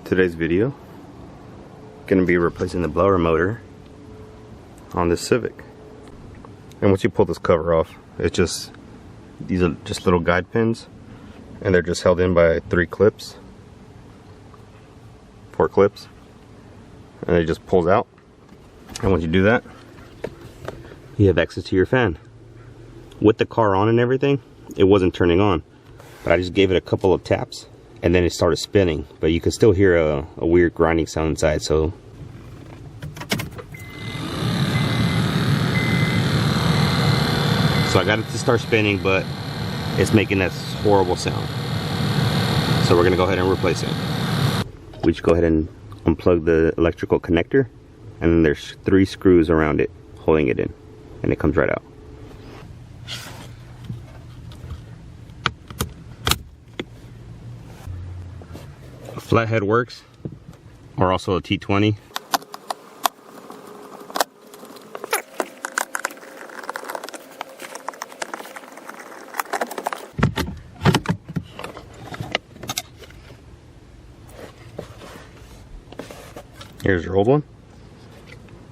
Today's video gonna be replacing the blower motor on this Civic. And once you pull this cover off, it's just, these are just little guide pins, and they're just held in by 4 clips, and it just pulls out. And once you do that, you have access to your fan. With the car on and everything, it wasn't turning on, but I just gave it a couple of taps and then it started spinning, but you could still hear a weird grinding sound inside. So I got it to start spinning, but it's making that horrible sound. So we're gonna go ahead and replace it. We just go ahead and unplug the electrical connector, and then there's 3 screws around it holding it in, and it comes right out. A flathead works, or also a T20. Here's your old one.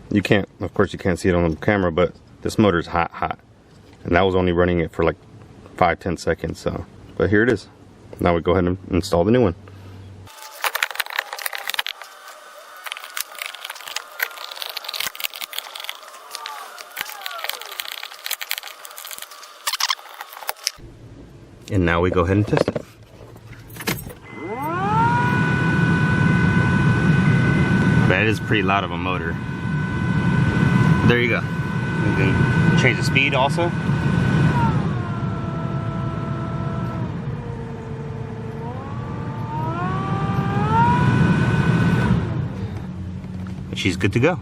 You can't, of course you can't see it on the camera, but this motor is hot. And that was only running it for like 5-10 seconds, so. But here it is. Now we go ahead and install the new one. And now we go ahead and test it. That is pretty loud of a motor. There you go. You can change the speed also. She's good to go.